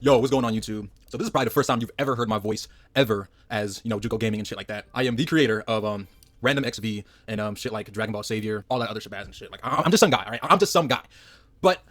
Yo, what's going on YouTube? So this is probably the first time you've ever heard my voice ever as, Juko Gaming and shit like that. I am the creator of Random XV and shit like Dragon Ball Savior, all that other shabazz and shit. Like I'm just some guy, alright? I'm just some guy. But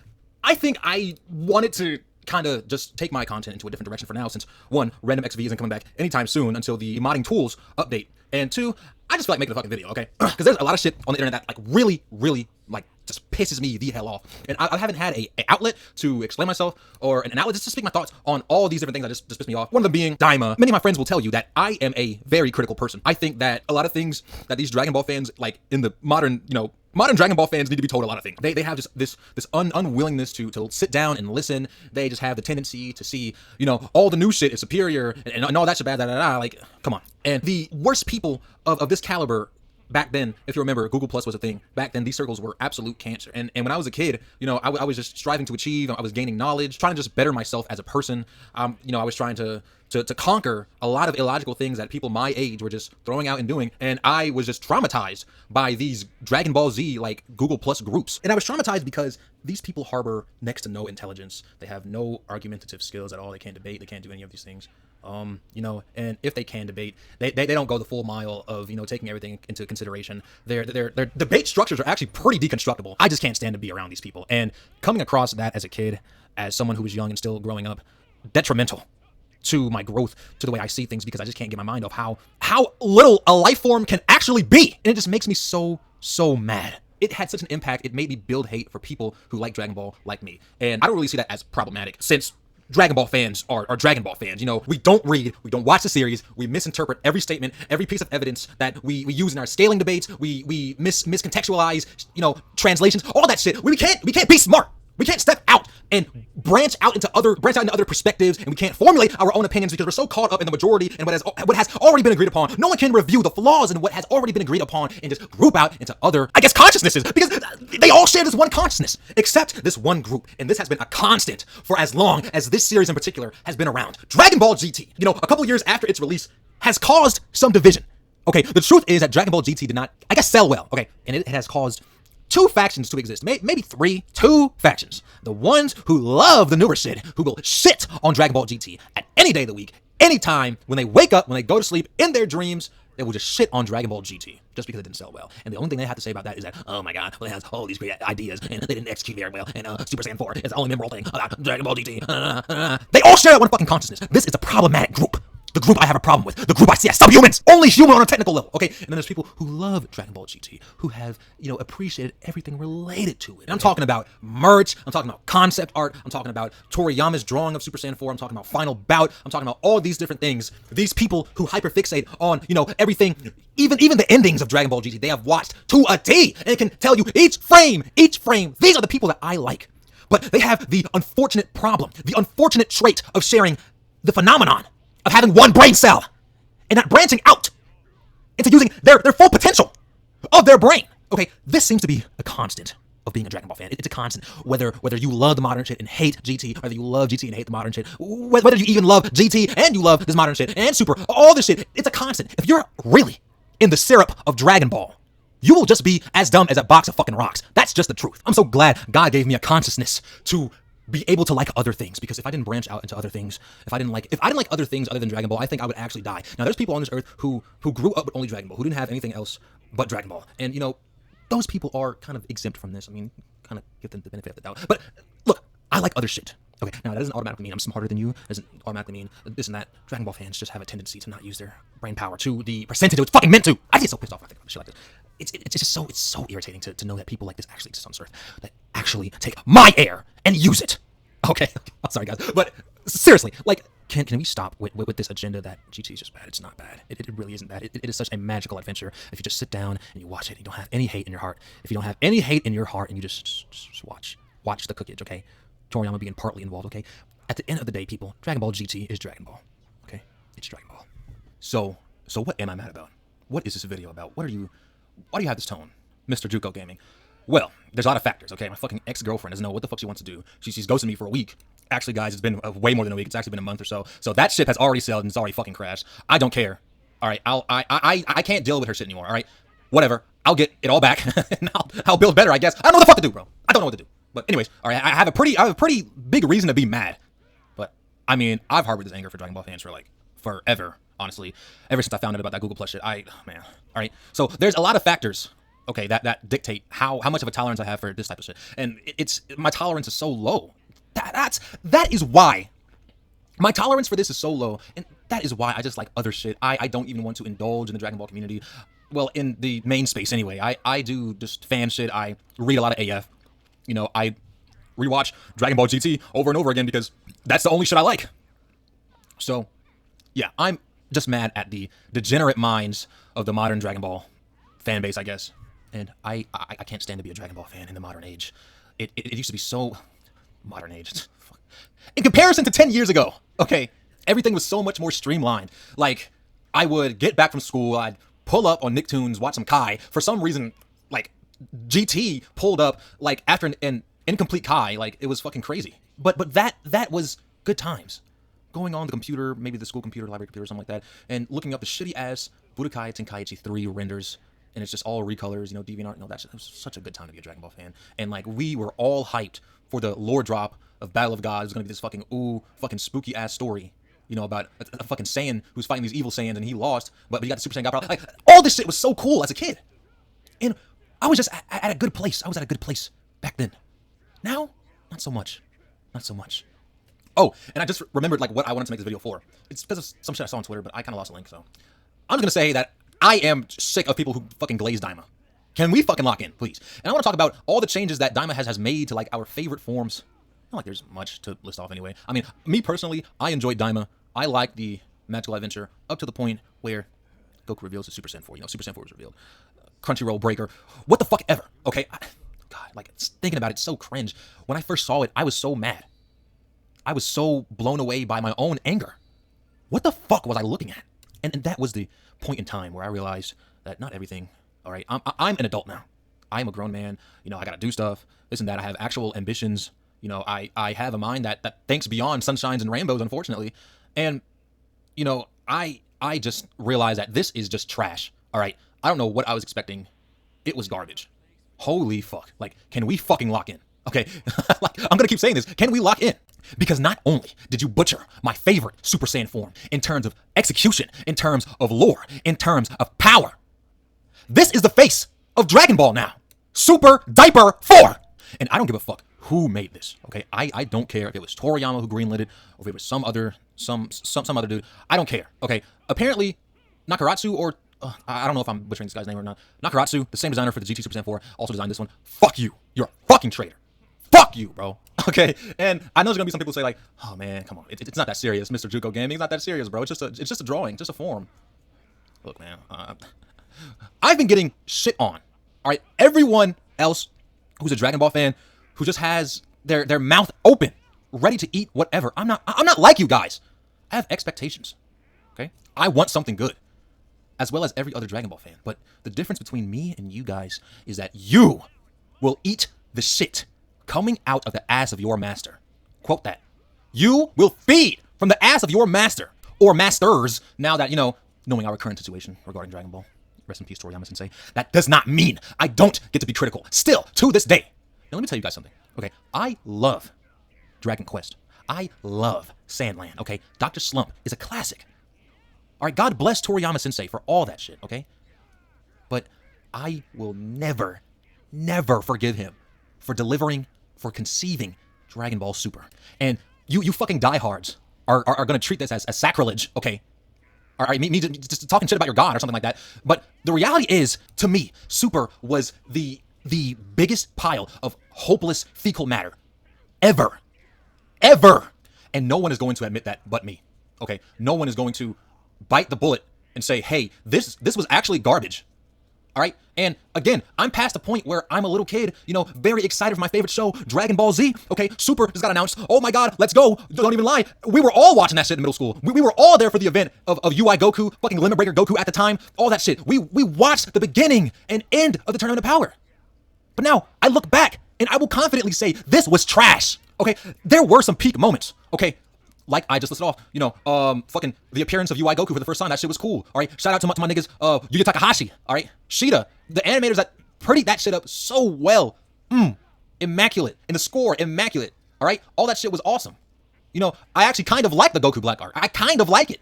I think I wanted to kind of just take my content into a different direction for now, since one, Random XV isn't coming back anytime soon until the modding tools update, and two, I just feel like making a fucking video, okay? Because there's a lot of shit on the internet that like really like just pisses me the hell off, and I haven't had a outlet to explain myself or an outlet just to speak my thoughts on all these different things that just piss me off. One of them being Daima. Many of my friends will tell you that I am a very critical person. I think that a lot of things that these Dragon Ball fans, like in the modern, modern Dragon Ball fans, need to be told a lot of things. They have just this unwillingness to sit down and listen. They just have the tendency to see, all the new shit is superior and all that shit bad, like, come on. And the worst people of this caliber back then, if you remember, Google Plus was a thing. Back then, these circles were absolute cancer. And when I was a kid, I was just striving to achieve. I was gaining knowledge, trying to just better myself as a person. I was trying to conquer a lot of illogical things that people my age were just throwing out and doing. And I was just traumatized by these Dragon Ball Z, like, Google Plus groups. And I was traumatized because these people harbor next to no intelligence. They have no argumentative skills at all. They can't debate. They can't do any of these things. And if they can debate, they don't go the full mile of, taking everything into consideration. Their debate structures are actually pretty deconstructible. I just can't stand to be around these people. And coming across that as a kid, as someone who was young and still growing up, detrimental to my growth, to the way I see things, because I just can't get my mind off how little a life form can actually be. And it just makes me so mad. It had such an impact. It made me build hate for people who like Dragon Ball like me. And I don't really see that as problematic, since Dragon Ball fans are Dragon Ball fans. We don't read, we don't watch the series, we misinterpret every statement, every piece of evidence that we use in our scaling debates, we miscontextualize, translations, all that shit. We can't be smart. We can't step out and branch out into other perspectives, and we can't formulate our own opinions because we're so caught up in the majority and what has already been agreed upon. No one can review the flaws in what has already been agreed upon and just group out into other, I guess, consciousnesses, because they all share this one consciousness, except this one group. And this has been a constant for as long as this series in particular has been around. Dragon Ball GT, a couple years after its release, has caused some division. Okay, the truth is that Dragon Ball GT did not, I guess, sell well. Okay, and it has caused two factions to exist, maybe three, two factions. The ones who love the newer shit, who will shit on Dragon Ball GT at any day of the week, anytime, when they wake up, when they go to sleep, in their dreams, they will just shit on Dragon Ball GT just because it didn't sell well. And the only thing they have to say about that is that, oh my god, well, it has all these great ideas and they didn't execute very well, and Super Saiyan 4 is the only memorable thing about Dragon Ball GT. They all share that one fucking consciousness. This is a problematic group. The group I have a problem with. The group I see as subhumans. Only human on a technical level, okay? And then there's people who love Dragon Ball GT, who have, appreciated everything related to it. And I'm talking about merch, I'm talking about concept art, I'm talking about Toriyama's drawing of Super Saiyan 4, I'm talking about Final Bout, I'm talking about all these different things. These people who hyperfixate on, everything, even the endings of Dragon Ball GT, they have watched to a T, and can tell you each frame, these are the people that I like. But they have the unfortunate problem, the unfortunate trait of sharing the phenomenon of having one brain cell and not branching out into using their full potential of their brain. Okay, this seems to be a constant of being a Dragon Ball fan. It's a constant. Whether you love the modern shit and hate GT, whether you love GT and hate the modern shit, whether you even love GT and you love this modern shit and Super, all this shit, it's a constant. If you're really in the syrup of Dragon Ball, you will just be as dumb as a box of fucking rocks. That's just the truth. I'm so glad God gave me a consciousness to be able to like other things, because if I didn't branch out into other things, if I didn't like other things other than Dragon Ball, I think I would actually die. Now, there's people on this earth who grew up with only Dragon Ball, who didn't have anything else but Dragon Ball, and those people are kind of exempt from this. I mean, kind of give them the benefit of the doubt. But look, I like other shit. Okay, now that doesn't automatically mean I'm smarter than you. It doesn't automatically mean this and that. Dragon Ball fans just have a tendency to not use their brain power to the percentage it was fucking meant to. I get so pissed off when I think about shit like this. It's so irritating to know that people like this actually exist on this earth, that actually take my air and use it. Okay, I'm sorry guys, but seriously, like, can we stop with this agenda that GT is just bad? It's not bad. It really isn't bad. It is such a magical adventure. If you just sit down and you watch it, and you don't have any hate in your heart. If you don't have any hate in your heart, and you just watch the cookage, okay? Toriyama being partly involved, okay? At the end of the day, people, Dragon Ball GT is Dragon Ball, okay? It's Dragon Ball. So what am I mad about? What is this video about? Why do you have this tone, Mr. Juko Gaming? Well, there's a lot of factors, okay? My fucking ex-girlfriend doesn't know what the fuck she wants to do. She's ghosted me for a week. Actually, guys, it's been way more than a week. It's actually been a month or so. So that shit has already sold and it's already fucking crashed. I don't care. All right, I can't deal with her shit anymore, all right? Whatever. I'll get it all back, and I'll build better, I guess. I don't know what the fuck to do, bro. I don't know what to do. But anyways, all right, I have a pretty big reason to be mad. But I mean, I've harbored this anger for Dragon Ball fans for like forever, honestly. Ever since I found out about that Google Plus shit, man. All right. So there's a lot of factors, okay, that dictate how much of a tolerance I have for this type of shit, and it's my tolerance is so low. That is why my tolerance for this is so low, and that is why I just like other shit. I don't even want to indulge in the Dragon Ball community. Well, in the main space anyway. I do just fan shit. I read a lot of AF. You know, I rewatch Dragon Ball GT over and over again because that's the only shit I like. So, yeah, I'm just mad at the degenerate minds of the modern Dragon Ball fan base, I guess. And I can't stand to be a Dragon Ball fan in the modern age. It used to be so modern age. In comparison to 10 years ago, okay, everything was so much more streamlined. Like, I would get back from school, I'd pull up on Nicktoons, watch some Kai. For some reason, like, GT pulled up, like, after an incomplete Kai. Like, it was fucking crazy. But that was good times. Going on the computer, maybe the school computer, library computer, something like that, and looking up the shitty-ass Budokai Tenkaichi 3 renders, and it's just all recolors, you know, DeviantArt. No, it was such a good time to be a Dragon Ball fan. And, like, we were all hyped for the lore drop of Battle of Gods. It was going to be this fucking spooky-ass story, you know, about a fucking Saiyan who's fighting these evil Saiyans, and he lost, but he got the Super Saiyan God power. Like, all this shit was so cool as a kid. And I was just at a good place. I was at a good place back then. Now, not so much. Not so much. Oh, and I just remembered, like, what I wanted to make this video for. It's because of some shit I saw on Twitter, but I kind of lost a link, so. I'm just going to say that I am sick of people who fucking glaze Daima. Can we fucking lock in, please? And I want to talk about all the changes that Daima has made to, like, our favorite forms. Not like there's much to list off anyway. I mean, me personally, I enjoyed Daima. I like the magical adventure up to the point where Goku reveals his Super Saiyan 4. You know, Super Saiyan 4 was revealed. Crunchyroll breaker. What the fuck ever, okay? God, like, thinking about it, it's so cringe. When I first saw it, I was so mad. I was so blown away by my own anger. What the fuck was I looking at? And that was the point in time where I realized that not everything, all right, I'm an adult now. I'm a grown man. You know, I gotta do stuff, this and that. I have actual ambitions. You know, I have a mind that thinks beyond sunshines and rainbows, unfortunately. And, you know, I just realized that this is just trash, all right? I don't know what I was expecting. It was garbage. Holy fuck. Like, can we fucking lock in? Okay, like, I'm gonna keep saying this. Can we lock in? Because not only did you butcher my favorite Super Saiyan form in terms of execution, in terms of lore, in terms of power, this is the face of Dragon Ball now. Super Diaper 4! And I don't give a fuck who made this, okay? I don't care if it was Toriyama who greenlit it, or if it was some other dude. I don't care, okay? Apparently, Nakaratsu, or I don't know if I'm butchering this guy's name or not. Nakaratsu, the same designer for the GT Super Saiyan 4, also designed this one. Fuck you. You're a fucking traitor. Fuck you, bro. Okay, and I know there's gonna be some people who say like, "Oh man, come on, it's not that serious, Mr. Juko Gaming. It's not that serious, bro. It's just a drawing, just a form." Look, man, I've been getting shit on. All right, everyone else who's a Dragon Ball fan who just has their mouth open, ready to eat whatever. I'm not like you guys. I have expectations. Okay, I want something good, as well as every other Dragon Ball fan. But the difference between me and you guys is that you will eat the shit coming out of the ass of your master. Quote that. You will feed from the ass of your master, or masters, now that, you know, knowing our current situation regarding Dragon Ball. Rest in peace, Toriyama Sensei. That does not mean I don't get to be critical. Still, to this day. Now, let me tell you guys something. Okay, I love Dragon Quest. I love Sandland, okay? Dr. Slump is a classic. All right, God bless Toriyama Sensei for all that shit, okay? But I will never, never forgive him for for conceiving Dragon Ball Super. And you fucking diehards are going to treat this as sacrilege, okay? All right, me just talking shit about your god or something like that. But the reality is, to me, Super was the biggest pile of hopeless fecal matter ever. Ever. And no one is going to admit that but me, okay? No one is going to bite the bullet and say, hey, this was actually garbage. All right, and again, I'm past the point where I'm a little kid, you know, very excited for my favorite show, Dragon Ball Z. Okay, Super just got announced. Oh my God, let's go! Don't even lie. We were all watching that shit in middle school. We were all there for the event of UI Goku, fucking Limit Breaker Goku at the time, all that shit. We watched the beginning and end of the Tournament of Power. But now I look back and I will confidently say this was trash. Okay, there were some peak moments. Okay. Like I just listed off, you know, fucking the appearance of UI Goku for the first time. That shit was cool. All right, shout out to my niggas, Yuya Takahashi. All right, Shida, the animators that prettied that shit up so well. Immaculate. And the score, immaculate. All right, all that shit was awesome. You know, I actually kind of like the Goku Black art. I kind of like it.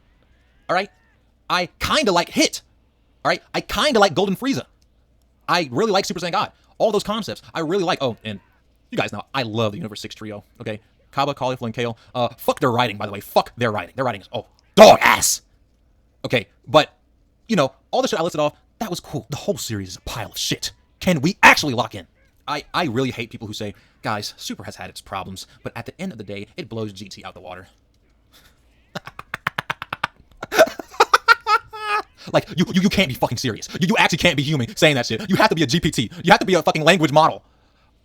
All right? I kind of like Hit. All right? I kind of like Golden Frieza. I really like Super Saiyan God. All those concepts. I really like. Oh, and you guys know, I love the Universe 6 trio. Okay? Kaba, Cauliflower, and Kale. Fuck their writing, by the way. Fuck their writing. Their writing is, oh, dog ass. Okay, but, you know, all the shit I listed off, that was cool. The whole series is a pile of shit. Can we actually lock in? I really hate people who say, guys, Super has had its problems, but at the end of the day, it blows GT out the water. Like, you can't be fucking serious. You actually can't be human saying that shit. You have to be a GPT. You have to be a fucking language model.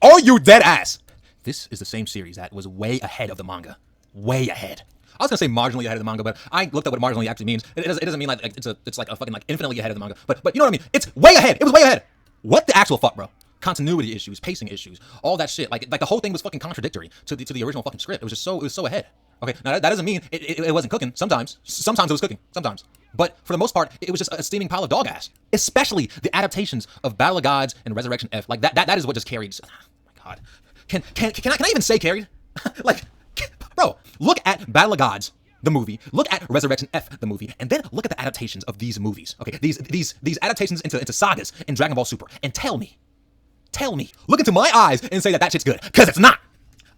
Are you dead ass? This is the same series that was way ahead of the manga. Way ahead. I was gonna say marginally ahead of the manga, but I looked up what marginally actually means. It doesn't mean like it's like a fucking like infinitely ahead of the manga. But you know what I mean? It's way ahead. It was way ahead. What the actual fuck, bro? Continuity issues, pacing issues, all that shit. Like the whole thing was fucking contradictory to the original fucking script. It was so ahead. Okay, now that doesn't mean it wasn't cooking. Sometimes it was cooking. Sometimes. But for the most part, it was just a steaming pile of dog ass. Especially the adaptations of Battle of Gods and Resurrection F. Like that is what just carried. Oh my god. Can I even say carried? Like, bro, look at Battle of Gods, the movie. Look at Resurrection F, the movie, and then look at the adaptations of these movies. Okay, these adaptations into sagas in Dragon Ball Super, and tell me, look into my eyes and say that shit's good, because it's not.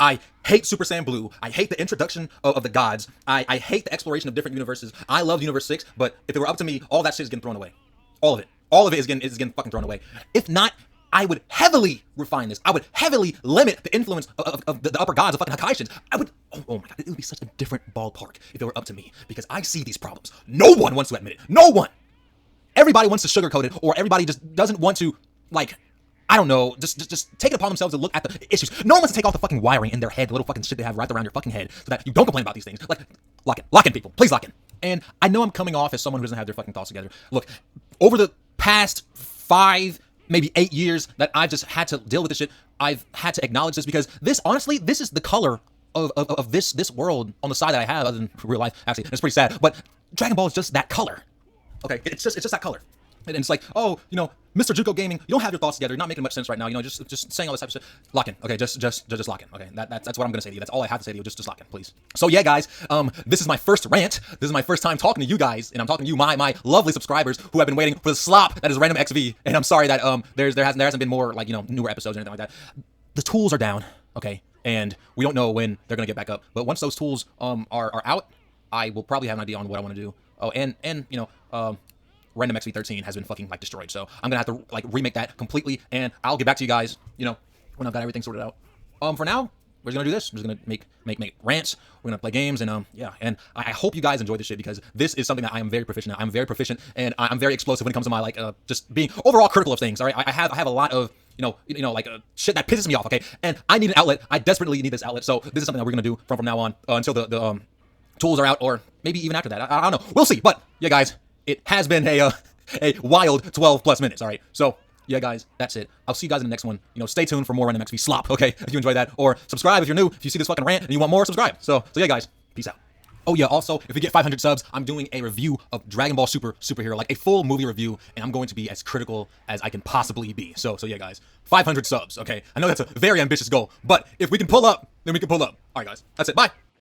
I hate Super Saiyan Blue. I hate the introduction of the gods. I hate the exploration of different universes. I love Universe 6, but if it were up to me, all that shit is getting thrown away. All of it. All of it is getting fucking thrown away. If not, I would heavily refine this. I would heavily limit the influence of the upper gods of fucking Hakaishins. I would, oh my god, it would be such a different ballpark if it were up to me, because I see these problems. No one wants to admit it. No one. Everybody wants to sugarcoat it, or everybody just doesn't want to, like, I don't know, just take it upon themselves to look at the issues. No one wants to take off the fucking wiring in their head, the little fucking shit they have wrapped around your fucking head, so that you don't complain about these things. Like, lock in, people. Please lock in. And I know I'm coming off as someone who doesn't have their fucking thoughts together. Look, over the past 5, maybe 8 years that I've just had to deal with this shit, I've had to acknowledge this, because this, honestly, this is the color of this world on the side that I have, other than real life. Actually, it's pretty sad, but Dragon Ball is just that color. Okay, it's just that color. And it's like, oh, you know, Mr. Juko Gaming, you don't have your thoughts together. You're not making much sense right now. You know, just saying all this type of shit. Lock in. Okay, just lock in. Okay, that's what I'm gonna say to you. That's all I have to say to you. Just lock in, please. So yeah, guys, this is my first rant. This is my first time talking to you guys, and I'm talking to you, my lovely subscribers who have been waiting for the slop that is Random XV. And I'm sorry that there hasn't been more, like, you know, newer episodes or anything like that. The tools are down, okay, and we don't know when they're gonna get back up. But once those tools are out, I will probably have an idea on what I want to do. Oh, and you know, Random XV 13 has been fucking, like, destroyed, so I'm gonna have to, like, remake that completely, and I'll get back to you guys, you know, when I've got everything sorted out. For now, we're just gonna do this. We're just gonna make rants. We're gonna play games, and yeah, and I hope you guys enjoy this shit, because this is something that I am very proficient at. I'm very proficient, and I'm very explosive when it comes to my, like, just being overall critical of things. All right, I have a lot of, you know, like, shit that pisses me off. Okay, and I need an outlet. I desperately need this outlet. So this is something that we're gonna do from now on until the tools are out, or maybe even after that. I don't know. We'll see. But yeah, guys, it has been a wild 12+ minutes. All right, so yeah, guys, that's it. I'll see you guys in the next one. You know, stay tuned for more Random XV slop, okay, if you enjoy that, or subscribe if you're new. If you see this fucking rant and you want more, subscribe. So yeah, guys, peace out. Oh yeah, also, if we get 500 subs, I'm doing a review of Dragon Ball Superhero, like a full movie review, and I'm going to be as critical as I can possibly be. So yeah, guys, 500 subs, okay? I know that's a very ambitious goal, but if we can pull up, then we can pull up. All right, guys, that's it. Bye.